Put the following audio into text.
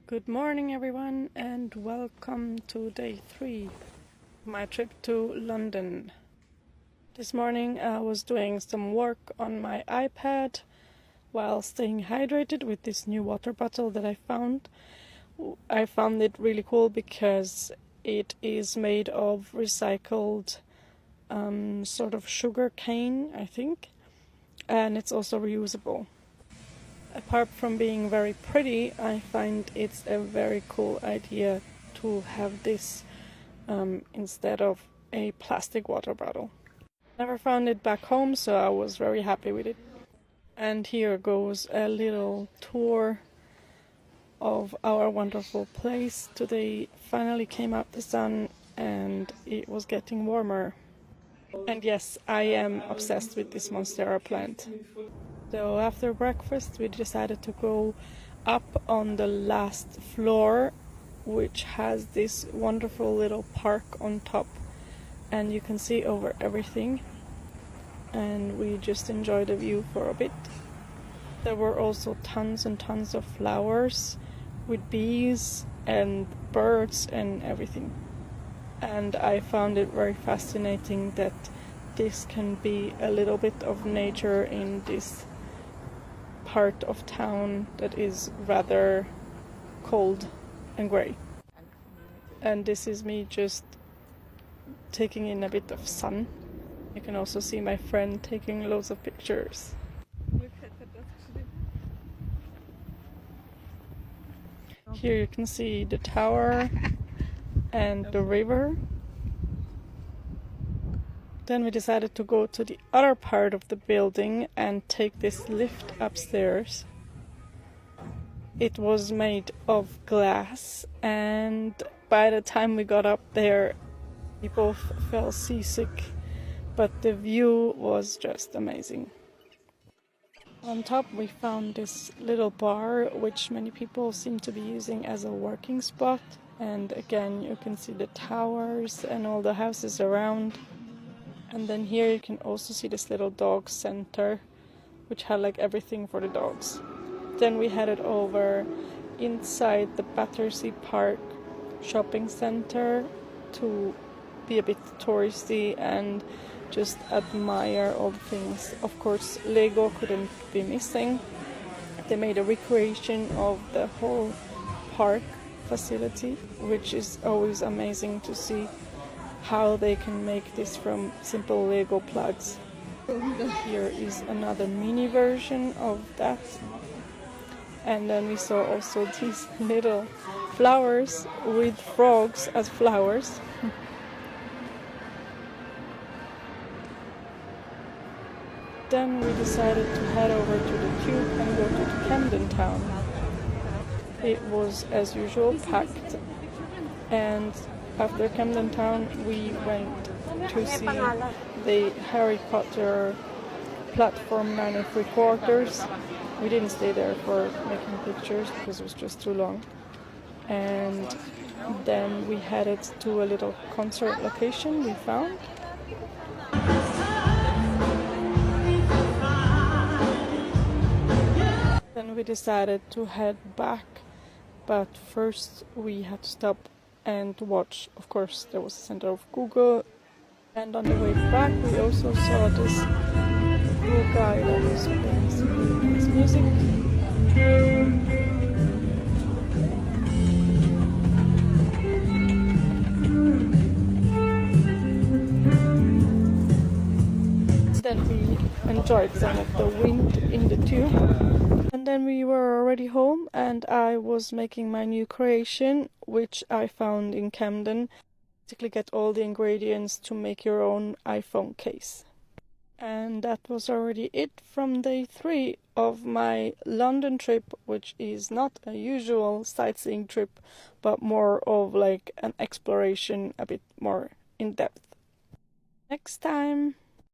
Good morning everyone and welcome to day 3 of my trip to London. This morning I was doing some work on my iPad while staying hydrated with this new water bottle that I found. I found it really cool because it is made of recycled sort of sugar cane, I think, and it's also reusable. Apart from being very pretty, I find it's a very cool idea to have this instead of a plastic water bottle. Never found it back home, so I was very happy with it. And here goes a little tour of our wonderful place. Today finally came out the sun and it was getting warmer. And yes, I am obsessed with this Monstera plant. So after breakfast we decided to go up on the last floor, which has this wonderful little park on top, and you can see over everything, and we just enjoyed the view for a bit. There were also tons and tons of flowers with bees and birds and everything, and I found it very fascinating that this can be a little bit of nature in this part of town that is rather cold and grey. And this is me just taking in a bit of sun. You can also see my friend taking loads of pictures. Here you can see the tower and the river. Then we decided to go to the other part of the building and take this lift upstairs. It was made of glass, and by the time we got up there, we both felt seasick, but the view was just amazing. On top we found this little bar, which many people seem to be using as a working spot, and again you can see the towers and all the houses around. And then here you can also see this little dog center, which had like everything for the dogs. Then we headed over inside the Battersea Park shopping center to be a bit touristy and just admire all the things. Of course, Lego couldn't be missing. They made a recreation of the whole park facility, which is always amazing to see how they can make this from simple Lego plugs. Here is another mini version of that. And then we saw also these little flowers with frogs as flowers. Then we decided to head over to the Tube and go to Camden Town. It was, as usual, packed, and after Camden Town we went to see the Harry Potter platform 9 3/4. We didn't stay there for making pictures because it was just too long. And then we headed to a little concert location we found. Then we decided to head back, but first we had to stop and watch. Of course, there was the center of Google, and on the way back we also saw this cool guy that was playing some his music. Then we enjoyed some of the wind in the tube. And then we were already home and I was making my new creation, which I found in Camden. Basically get all the ingredients to make your own iPhone case. And that was already it from day 3 of my London trip, which is not a usual sightseeing trip, but more of like an exploration, a bit more in depth. Next time!